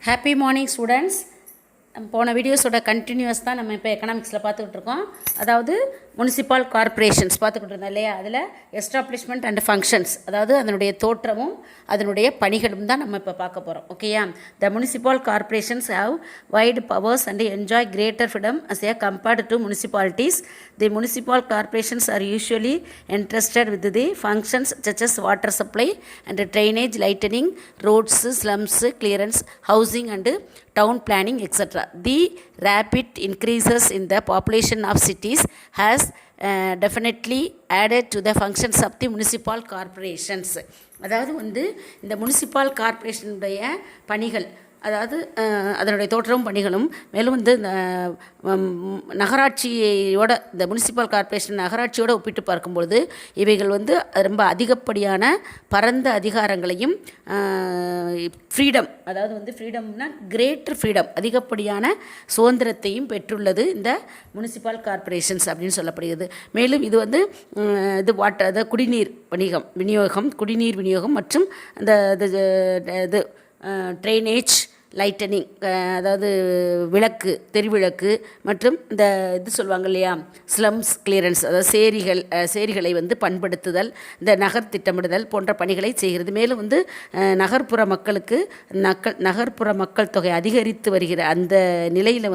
Happy morning students. போன வீடியோஸோட continuous தான் நம்ம இப்போ எக்கனாமிக்ஸில் பார்த்துக்கிட்டு இருக்கோம். அதாவது முனிசிபல் கார்ப்பரேஷன்ஸ் பார்த்துக்கிட்டு இருந்தோம் இல்லையா, அதில் எஸ்டாப்ளிஷ்மெண்ட் அண்ட் ஃபங்க்ஷன்ஸ், அதாவது அதனுடைய தோற்றமும் அதனுடைய பணிகளும் தான் நம்ம இப்போ பார்க்க போகிறோம். ஓகேயா? The municipal corporations have wide powers and enjoy greater freedom as a compared to municipalities. The municipal corporations are usually entrusted with the functions such as water supply and drainage, lighting, roads, slums, clearance, housing and town planning, etc. The rapid increases in the population of cities has definitely added to the functions of the municipal corporations. அதாவது இந்த municipal கார்ப்பரேஷனுடைய பணிகள், அதாவது அதனுடைய தோற்றமும் பணிகளும், மேலும் இந்த நகராட்சியோட, இந்த முனிசிபல் கார்ப்பரேஷன் நகராட்சியோடு ஒப்பிட்டு பார்க்கும்பொழுது இவைகள் ரொம்ப அதிகப்படியான பரந்த அதிகாரங்களையும் ஃப்ரீடம், அதாவது ஃப்ரீடம்னா கிரேட்டர் ஃப்ரீடம், அதிகப்படியான சுதந்திரத்தையும் பெற்றுள்ளது இந்த முனிசிபல் கார்ப்பரேஷன்ஸ் அப்படின்னு சொல்லப்படுகிறது. மேலும் இது இது வாட்டர், அதாவது குடிநீர் குடிநீர் விநியோகம் மற்றும் அந்த இது ட்ரைனேஜ், லைட்டனிங், அதாவது விளக்கு, தெருவிளக்கு மற்றும் இந்த இது சொல்லுவாங்க இல்லையா, ஸ்லம்ஸ் கிளியரன்ஸ், அதாவது சேரிகளை பண்படுத்துதல், இந்த நகர் திட்டமிடுதல் போன்ற பணிகளை செய்கிறது. மேலும் நகர்ப்புற மக்களுக்கு நகர்ப்புற மக்கள் தொகை அதிகரித்து வருகிற அந்த நிலையில்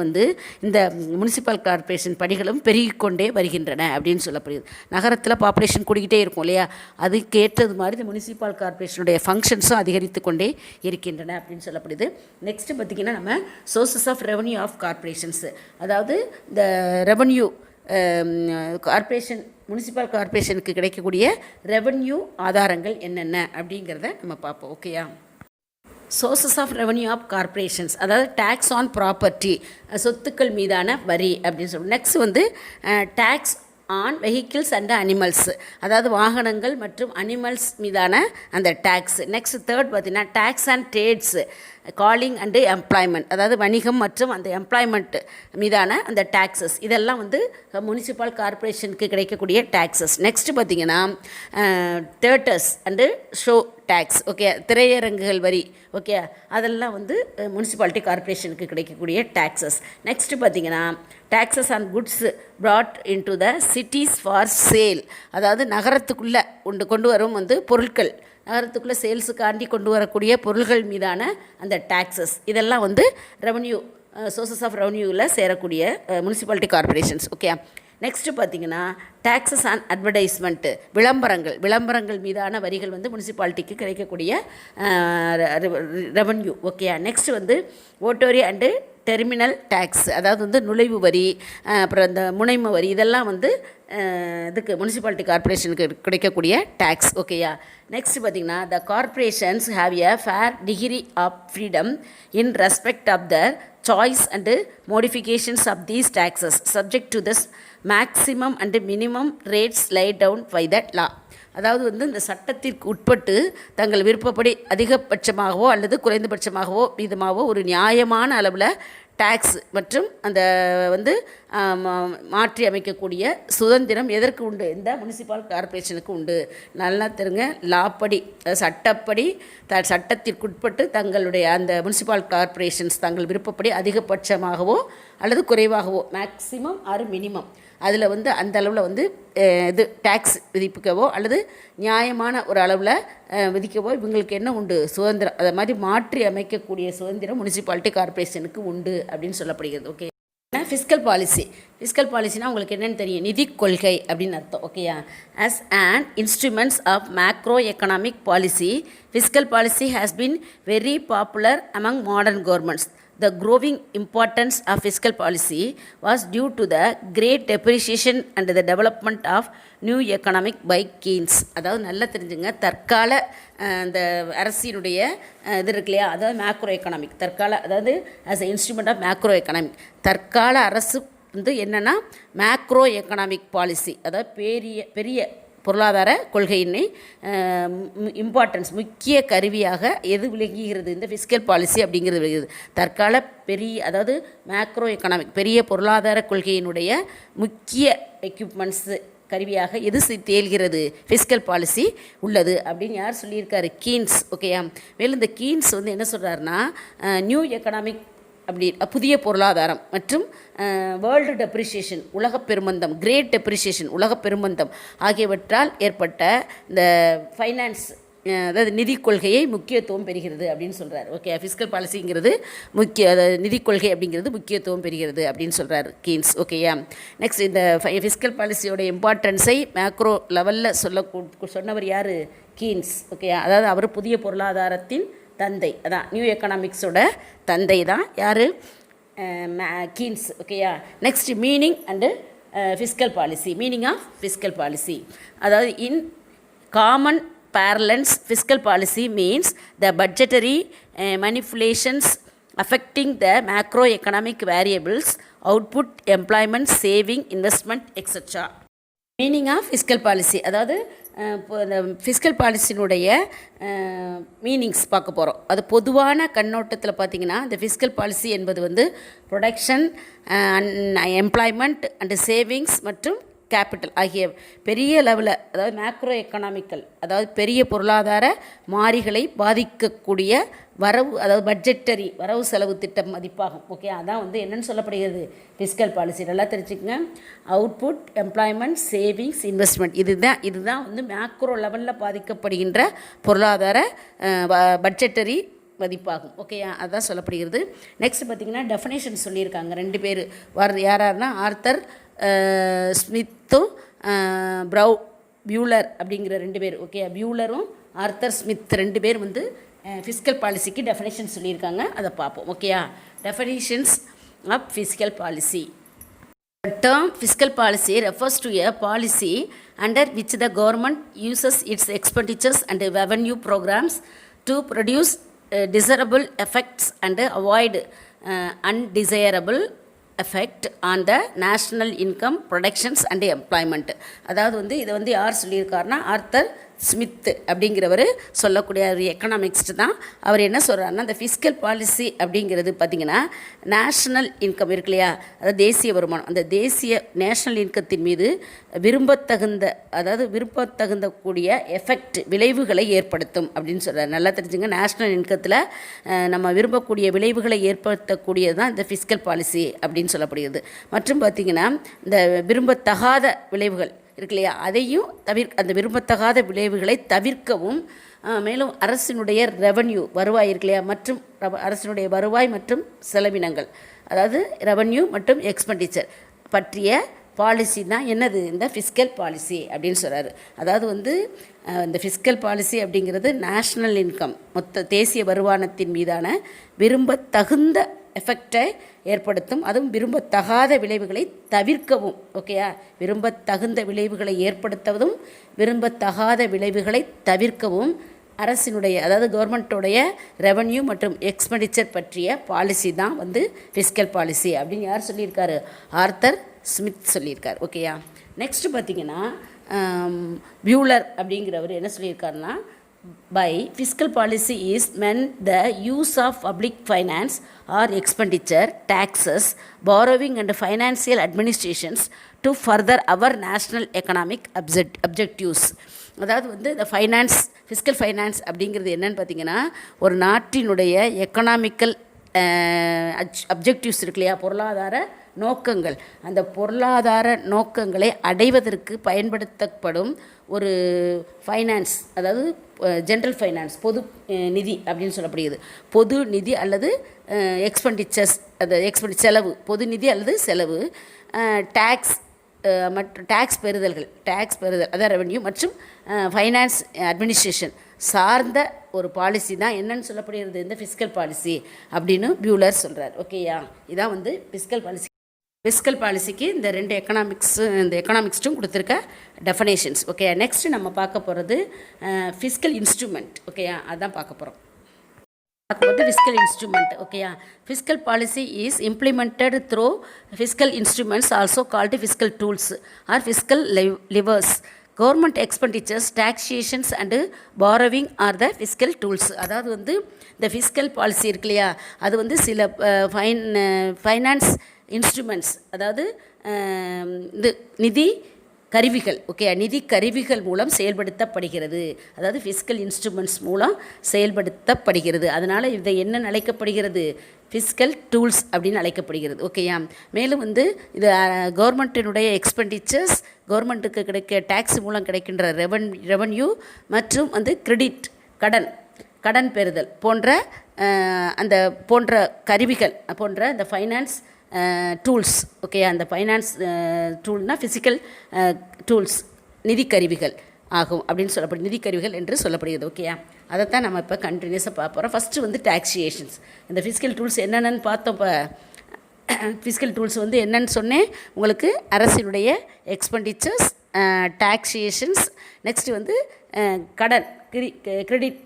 இந்த முனிசிபல் கார்ப்பரேஷன் பணிகளும் பெருகிக்கொண்டே வருகின்றன அப்படின்னு சொல்லப்படுகிறது. நகரத்தில் பாப்புலேஷன் கூடிக்கிட்டே இருக்கும் இல்லையா, அதுக்கேற்றது மாதிரி இந்த முனிசிபல் கார்ப்பரேஷனுடைய ஃபங்க்ஷன்ஸும் அதிகரித்து கொண்டே இருக்கின்றன அப்படின்னு சொல்லப்படுது. நெக்ஸ்ட்டு பார்த்திங்கன்னா நம்ம சோர்சஸ் ஆஃப் ரெவன்யூ ஆஃப் கார்ப்பரேஷன்ஸு, அதாவது இந்த ரெவன்யூ கார்ப்பரேஷன், முனிசிபல் கார்ப்பரேஷனுக்கு கிடைக்கக்கூடிய ரெவன்யூ ஆதாரங்கள் என்னென்ன அப்படிங்கிறத நம்ம பார்ப்போம். ஓகேயா? Sources of revenue of corporations, அதாவது டேக்ஸ் ஆன் ப்ராப்பர்ட்டி, சொத்துக்கள் மீதான வரி அப்படின்னு சொல்லுவோம். Next tax on vehicles and animals, அதாவது வாகனங்கள் மற்றும் அனிமல்ஸ் மீதான அந்த டேக்ஸ். நெக்ஸ்ட் தேர்ட் பார்த்திங்கன்னா tax and trades, calling and employment, அதாவது வணிகம் மற்றும் அந்த எம்ப்ளாய்மெண்ட் மீதான அந்த டேக்ஸஸ். இதெல்லாம் முனிசிபல் கார்ப்பரேஷனுக்கு கிடைக்கக்கூடிய டேக்ஸஸ். நெக்ஸ்ட் பார்த்திங்கன்னா theatres and show tax, okay, திரையரங்குகள் வரி, ஓகே, அதெல்லாம் முனிசிபாலிட்டி கார்ப்பரேஷனுக்கு கிடைக்கக்கூடிய டேக்ஸஸ். நெக்ஸ்ட்டு பார்த்திங்கன்னா taxes on goods brought in to the cities for sale, அதாவது நகரத்துக்குள்ளே கொண்டு வரும் பொருட்கள், நகரத்துக்குள்ளே சேல்ஸுக்காண்டி கொண்டு வரக்கூடிய பொருள்கள் மீதான அந்த டேக்ஸஸ். இதெல்லாம் ரெவன்யூ, சோர்சஸ் ஆஃப் ரெவன்யூவில் சேரக்கூடிய முனிசிபாலிட்டி கார்ப்பரேஷன்ஸ். ஓகே. நெக்ஸ்ட்டு பார்த்திங்கன்னா டேக்ஸஸ் ஆன் அட்வர்டைஸ்மெண்ட்டு, விளம்பரங்கள் மீதான வரிகள் முனிசிபாலிட்டிக்கு கிடைக்கக்கூடிய revenue. Okay. Next octroi and terminal tax, அதாவது நுழைவு வரி, அப்புறம் இந்த முனைம வரி, இதெல்லாம் இதுக்கு முனிசிபாலிட்டி கார்ப்பரேஷனுக்கு கிடைக்கக்கூடிய டேக்ஸ். ஓகேயா? நெக்ஸ்ட் பார்த்திங்கன்னா the corporations have a fair degree of freedom in respect of the choice and modifications of these taxes subject to the maximum and minimum rates laid down by that law. அதாவது இந்த சட்டத்திற்கு உட்பட்டு தங்கள் விருப்பப்படி அதிகபட்சமாகவோ அல்லது குறைந்தபட்சமாகவோ மீதமாகவோ ஒரு நியாயமான அளவில் டேக்ஸ் மற்றும் அந்த மாற்றி அமைக்கக்கூடிய சுதந்திரம் எதற்கு உண்டு? இந்த முனிசிபல் கார்ப்பரேஷனுக்கு உண்டு. நல்லா தெரிங்க, லாப்படி, சட்டப்படி, சட்டத்திற்குட்பட்டு தங்களுடைய அந்த முனிசிபல் கார்ப்பரேஷன்ஸ் தங்கள் விருப்பப்படி அதிகபட்சமாகவோ அல்லது குறைவாகவோ, மேக்சிமம் ஆர் மினிமம், அதில் அந்த அளவில் இது டேக்ஸ் விதிக்கவோ அல்லது நியாயமான ஒரு அளவில் விதிக்கவோ இவங்களுக்கு என்ன உண்டு? சுதந்திரம். அதை மாதிரி மாற்றி அமைக்கக்கூடிய சுதந்திரம் முனிசிபாலிட்டி கார்ப்பரேஷனுக்கு உண்டு அப்படின்னு சொல்லப்படுகிறது. ஓகே. ஃபிஸ்கல் பாலிசினா உங்களுக்கு என்னென்னு தெரியும்? நிதி கொள்கை அப்படின்னு அர்த்தம். ஓகேயா? As an instruments of macro economic policy, fiscal policy has been very popular among modern governments. The growing importance of fiscal policy was due to the great depreciation and the development of new economic by Keynes. அதாவது நல்லா தெரிஞ்சுங்க, தற்கால அந்த அரசினுடைய இது இருக்கு இல்லையா, அதாவது மேக்ரோ எக்கனாமிக், தற்கால, அதாவது as a instrument of macro economic, தற்கால அரசு என்னென்னா மேக்ரோ எக்கனாமிக் பாலிசி, அதாவது பெரிய பொருளாதார கொள்கையினை இம்பார்ட்டன்ஸ், முக்கிய கருவியாக எது விளங்குகிறது? இந்த ஃபிஸ்கல் பாலிசி அப்படிங்கிறது விளங்குகிறது. தற்கால அதாவது மேக்ரோ எக்கனாமிக், பெரிய பொருளாதார கொள்கையினுடைய முக்கிய எக்யூப்மெண்ட்ஸு கருவியாக எது தேல்கிறது, ஃபிஸ்கல் பாலிசி உள்ளது அப்படின்னு யார் சொல்லியிருக்காரு, கீன்ஸ். ஓகேயா. மேலும் இந்த கீன்ஸ் வந்து என்ன சொல்கிறாருன்னா, நியூ எக்கனாமிக் அப்படி புதிய பொருளாதாரம் மற்றும் வேர்ல்டு டெப்ரிசியேஷன் உலக பெருமந்தம், கிரேட் டெப்ரிசியேஷன் உலக பெருமந்தம் ஆகியவற்றால் ஏற்பட்ட இந்த ஃபைனான்ஸ் அதாவது நிதி கொள்கையை முக்கியத்துவம் பெறுகிறது அப்படின்னு சொல்கிறார். ஓகே. ஃபிஸ்கல் பாலிசிங்கிறது அதாவது நிதி கொள்கை அப்படிங்கிறது முக்கியத்துவம் பெறுகிறது அப்படின்னு சொல்கிறார் கீன்ஸ். ஓகேயா. நெக்ஸ்ட் இந்த ஃபிஸ்கல் பாலிசியோட இம்பார்ட்டன்ஸை மேக்ரோ லெவலில் சொன்னவர் யார், கீன்ஸ். ஓகேயா. அதாவது அவர் புதிய பொருளாதாரத்தின் தந்தை, அதான் நியூ எக்கனாமிக்ஸோட தந்தை தான் யார், கீன்ஸ். ஓகேயா. Next meaning and fiscal policy. Meaning of fiscal policy, அதாவது in common parlance, fiscal policy means the budgetary manipulations affecting the macroeconomic variables, output, employment, saving, investment, etc. Meaning of fiscal policy, அதாவது இப்போ இந்த fiscal பாலிசியினுடைய meanings பார்க்க போகிறோம். அது பொதுவான கண்ணோட்டத்தில் பார்த்திங்கன்னா இந்த ஃபிஸ்கல் பாலிசி என்பது வந்து ப்ரொடக்ஷன், எம்ப்ளாய்மெண்ட் அண்டு சேவிங்ஸ் மற்றும் கேபிட்டல் ஆகிய பெரிய லெவலில், அதாவது மேக்ரோ எக்கனாமிக்கல், அதாவது பெரிய பொருளாதார மாறிகளை பாதிக்கக்கூடிய வரவு, அதாவது பட்ஜெட்டரி வரவு செலவு திட்டம் மதிப்பாகும். ஓகே. அதான் வந்து என்னென்னு சொல்லப்படுகிறது, ஃபிஸ்கல் பாலிசி. நல்லா தெரிஞ்சுக்கங்க. அவுட்புட், எம்ப்ளாய்மெண்ட், சேவிங்ஸ், இன்வெஸ்ட்மெண்ட், இதுதான் வந்து மேக்ரோ லெவலில் பாதிக்கப்படுகின்ற பொருளாதார பட்ஜெட்டரி மதிப்பாகும். ஓகே. அதுதான் சொல்லப்படுகிறது. நெக்ஸ்ட் பார்த்திங்கன்னா டெஃபனேஷன் சொல்லியிருக்காங்க 2 பேர். யாராருன்னா ஆர்த்தர் ஸ்மித்தும் பியூலர் அப்படிங்கிற 2 பேர். ஓகே. பியூலரும் ஆர்த்தர் ஸ்மித் 2 பேர் வந்து ஃபிஸ்கல் பாலிசிக்கு டெஃபனேஷன் சொல்லியிருக்காங்க. அதை பார்ப்போம். ஓகேயா. Definitions of fiscal policy. The term fiscal policy refers to a policy under which the government uses its expenditures and revenue programs to produce desirable effects and avoid undesirable effect on the national income, productions and employment. அதாவது வந்து இதை வந்து யார் சொல்லியிருக்காருன்னா author Smith அப்படிங்கிறவர் சொல்லக்கூடிய ஒரு economist தான். அவர் என்ன சொல்கிறாருன்னா, இந்த ஃபிஸ்கல் பாலிசி அப்படிங்கிறது பார்த்திங்கன்னா நேஷ்னல் இன்கம் இருக்கு இல்லையா, அதாவது தேசிய வருமானம், அந்த தேசிய நேஷ்னல் இன்கத்தின் மீது விரும்பத்தகுந்த கூடிய எஃபெக்ட் விளைவுகளை ஏற்படுத்தும் அப்படின்னு சொல்கிறார். நல்லா தெரிஞ்சுங்க. நேஷ்னல் இன்கத்தில் நம்ம விரும்பக்கூடிய விளைவுகளை ஏற்படுத்தக்கூடியது தான் இந்த ஃபிஸ்கல் பாலிசி அப்படின்னு சொல்லப்படுகிறது. மற்றும் பார்த்திங்கன்னா இந்த விரும்பத்தகாத விளைவுகள் இருக்கு இல்லையா, அதையும் அந்த விரும்பத்தகாத விளைவுகளை தவிர்க்கவும், மேலும் அரசினுடைய ரெவன்யூ வருவாய் இருக்கு இல்லையா, மற்றும் அரசினுடைய வருவாய் மற்றும் செலவினங்கள், அதாவது ரெவன்யூ மற்றும் எக்ஸ்பெண்டிச்சர் பற்றிய பாலிசி தான் என்னது, இந்த ஃபிஸ்கல் பாலிசி அப்படின்னு சொல்கிறாரு. அதாவது வந்து இந்த ஃபிஸ்கல் பாலிசி அப்படிங்கிறது நேஷ்னல் இன்கம், மொத்த தேசிய வருமானத்தின் மீதான விரும்பத்தகுந்த எஃபெக்டை ஏற்படுத்தும், அதுவும் விரும்பத்தகாத விளைவுகளை தவிர்க்கவும். ஓகேயா. விரும்பத்தகுந்த விளைவுகளை ஏற்படுத்துவதும் விரும்பத்தகாத விளைவுகளை தவிர்க்கவும் அரசினுடைய, அதாவது கவர்மெண்ட்டோடைய ரெவன்யூ மற்றும் எக்ஸ்பெண்டிச்சர் பற்றிய பாலிசி தான் வந்து ஃபிஸ்கல் பாலிசி அப்படின்னு யார் சொல்லியிருக்காரு, ஆர்த்தர் ஸ்மித் சொல்லியிருக்கார். ஓகேயா. நெக்ஸ்ட்டு பார்த்திங்கன்னா பியூலர் அப்படிங்கிறவர் என்ன சொல்லியிருக்காருன்னா, by fiscal policy is meant the use of public finance or expenditure, taxes, borrowing and financial administrations to further our national economic objectives. அதாவது வந்து இந்த ஃபிஸ்கல் ஃபைனான்ஸ் அப்படிங்கிறது என்னன்னு பார்த்திங்கன்னா, ஒரு நாட்டினுடைய எக்கனாமிக்கல் அப்ஜெக்டிவ்ஸ் இருக்கு இல்லையா, பொருளாதார நோக்கங்கள், அந்த பொருளாதார நோக்கங்களை அடைவதற்கு பயன்படுத்தப்படும் ஒரு ஃபைனான்ஸ், அதாவது ஜென்ரல் ஃபைனான்ஸ், பொது நிதி அப்படின்னு சொல்லப்படுகிறது. பொது நிதி அல்லது எக்ஸ்பெண்டிச்சர்ஸ், அது செலவு, பொது நிதி அல்லது செலவு, டேக்ஸ் பெறுதல், அதான் ரெவன்யூ, மற்றும் ஃபைனான்ஸ் அட்மினிஸ்ட்ரேஷன் சார்ந்த ஒரு பாலிசி தான் என்னன்னு சொல்லப்படுகிறது, இந்த ஃபிஸ்கல் பாலிசி அப்படின்னு பியூலர் சொல்கிறார். ஓகேயா. இதான் வந்து ஃபிஸ்கல் பாலிசிக்கு இந்த 2 எக்கனாமிக்ஸ்ட்டும் கொடுத்துருக்க டெஃபனேஷன்ஸ். ஓகே. நெக்ஸ்ட்டு நம்ம பார்க்க போகிறது ஃபிஸ்கல் இன்ஸ்ட்ருமெண்ட். ஓகேயா. அதான் பார்க்க போகிறோம். Fiscal instrument. ஓகேயா. Fiscal policy is implemented through fiscal instruments, also called fiscal tools or fiscal levers. Government expenditures, taxations and borrowing are the fiscal tools. அதாவது வந்து இந்த ஃபிஸ்கல் பாலிசி இருக்கு இல்லையா, அது வந்து சில ஃபைனான்ஸ் இன்ஸ்ட்ருமெண்ட்ஸ், அதாவது இது நிதி கருவிகள், ஓகே, நிதி கருவிகள் மூலம் செயல்படுத்தப்படுகிறது. அதாவது ஃபிஸ்கல் இன்ஸ்ட்ருமெண்ட்ஸ் மூலம் செயல்படுத்தப்படுகிறது. அதனால் இதை என்ன அழைக்கப்படுகிறது? ஃபிஸ்கல் டூல்ஸ் அப்படின்னு அழைக்கப்படுகிறது. ஓகேயா? மேலும் வந்து இது கவர்மெண்ட்டினுடைய எக்ஸ்பெண்டிச்சர்ஸ், கவர்மெண்ட்டுக்கு கிடைக்க டேக்ஸ் மூலம் கிடைக்கின்ற ரெவன்யூ மற்றும் வந்து கிரெடிட், கடன் பெறுதல் போன்ற போன்ற கருவிகள் போன்ற இந்த ஃபைனான்ஸ் டூல்ஸ், ஓகே, அந்த ஃபைனான்ஸ் டூல்னால் ஃபிசிக்கல் டூல்ஸ், நிதி கருவிகள் ஆகும் அப்படின்னு சொல்லப்படுது. நிதி கருவிகள் என்று சொல்லப்படுகிறது. ஓகேயா? அதைத்தான் நம்ம இப்போ கண்டினியூஸாக பார்க்க போகிறோம். ஃபஸ்ட்டு வந்து டாக்ஸியேஷன்ஸ். இந்த ஃபிசிக்கல் டூல்ஸ் என்னென்னு பார்த்தோம். இப்போ ஃபிசிக்கல் டூல்ஸ் வந்து என்னென்னு சொன்னேன் உங்களுக்கு. அரசினுடைய எக்ஸ்பெண்டிச்சர்ஸ், டாக்ஸியேஷன்ஸ், நெக்ஸ்ட்டு வந்து கிரெடிட்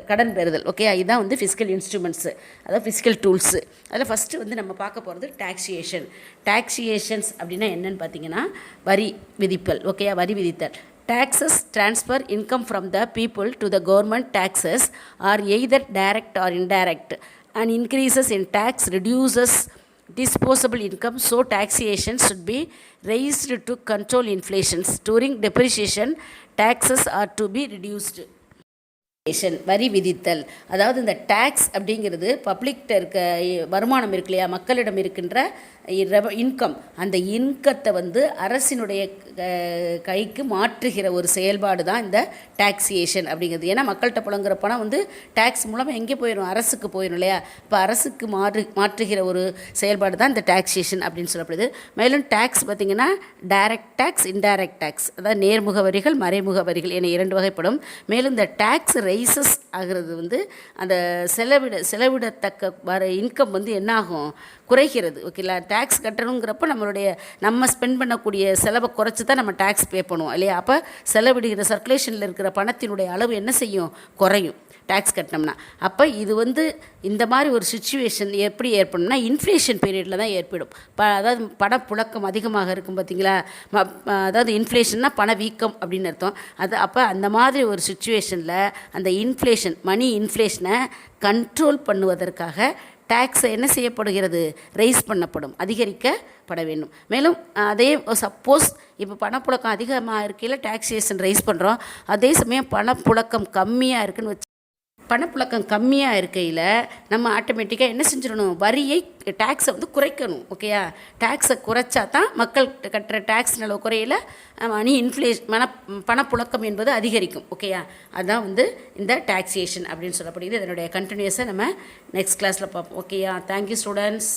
கடன் பெறுதல். ஓகே, இதுதான் வந்து ஃபிஸ்கல் இன்ஸ்ட்ருமெண்ட்ஸு, அதாவது ஃபிஸ்கல் டூல்ஸு. அதில் ஃபஸ்ட்டு வந்து நம்ம பார்க்க போகிறது டாக்ஸியேஷன்ஸ் அப்படின்னா என்னென்னு பார்த்தீங்கன்னா வரி விதித்தல். ஓகே, வரி விதித்தல். Taxes transfer income from the people to the government. Taxes are either direct or indirect, and increases in tax reduces disposable income, so taxation should be raised to control inflation. During depreciation, taxes are to be reduced. வரி விதித்தல். அதாவது இந்த tax அப்படிங்கிறது பப்ளிக்கிட்ட இருக்க வருமானம் இருக்கு இல்லையா, மக்களிடம் இருக்கின்ற இன்கம், அந்த இன்கத்தை வந்து அரசினுடைய கைக்கு மாற்றுகிற ஒரு செயல்பாடு தான் இந்த டாக்ஸியேஷன் அப்படிங்கிறது. ஏன்னா மக்கள்கிட்ட புழங்குற பணம் வந்து டேக்ஸ் மூலமாக எங்கே போயிடும்? அரசுக்கு போயிடும் இல்லையா? இப்போ அரசுக்கு மாற்றுகிற ஒரு செயல்பாடு தான் இந்த டாக்ஸியேஷன் அப்படின்னு சொல்லப்படுது. மேலும் டேக்ஸ் பார்த்திங்கன்னா டைரக்ட் டேக்ஸ், இன்டைரக்ட் டேக்ஸ், அதாவது நேர்முக வரிகள், மறைமுக வரிகள் என 2 வகைப்படும். மேலும் இந்த டேக்ஸ் ரைசஸ் ஆகிறது வந்து அந்த செலவிடத்தக்க வர இன்கம் வந்து என்னாகும்? குறைகிறது. ஓகேங்களா? டேக்ஸ் கட்டணுங்கிறப்ப நம்ம ஸ்பெண்ட் பண்ணக்கூடிய செலவை குறைச்சி தான் நம்ம டேக்ஸ் பே பண்ணுவோம் இல்லையா? அப்போ செலவிடுகிற சர்க்குலேஷனில் இருக்கிற பணத்தினுடைய அளவு என்ன செய்யும்? குறையும் டேக்ஸ் கட்டினோம்னா. அப்போ இது வந்து இந்த மாதிரி ஒரு சுச்சுவேஷன் எப்படி ஏற்படும்னா இன்ஃப்ளேஷன் பீரியடில் தான் ஏற்படும். அதாவது பணப்புழக்கம் அதிகமாக இருக்கும் பார்த்தீங்களா? அதாவது இன்ஃப்ளேஷன்னா பணவீக்கம் அப்படின்னு அர்த்தம். அப்போ அந்த மாதிரி ஒரு சுச்சுவேஷனில் அந்த மணி இன்ஃப்ளேஷனை கண்ட்ரோல் பண்ணுவதற்காக டேக்ஸை என்ன செய்யப்படுகிறது? ரைஸ் பண்ணப்படும், அதிகரிக்கப்பட வேண்டும். மேலும் அதே சப்போஸ் இப்போ பணப்புழக்கம் அதிகமாக இருக்கையில் டாக்ஸேஷன் ரைஸ் பண்ணுறோம், அதே சமயம் பணப்புழக்கம் கம்மியாக இருக்குன்னு வச்சு பணப்புழக்கம் கம்மியாக இருக்கையில் நம்ம ஆட்டோமேட்டிக்காக என்ன செஞ்சிடணும்? டேக்ஸை வந்து குறைக்கணும். ஓகேயா? டேக்ஸை குறைச்சா தான் மக்கள் கட்டுற டேக்ஸ் நிலவு குறையில் பணப்புழக்கம் என்பது அதிகரிக்கும். ஓகேயா? அதுதான் வந்து இந்த டாக்ஸியேஷன் அப்படின்னு சொல்லப்படுகிறது. இதனுடைய கண்டினியூஸை நம்ம நெக்ஸ்ட் கிளாஸில் பார்ப்போம். ஓகேயா? Thank you students.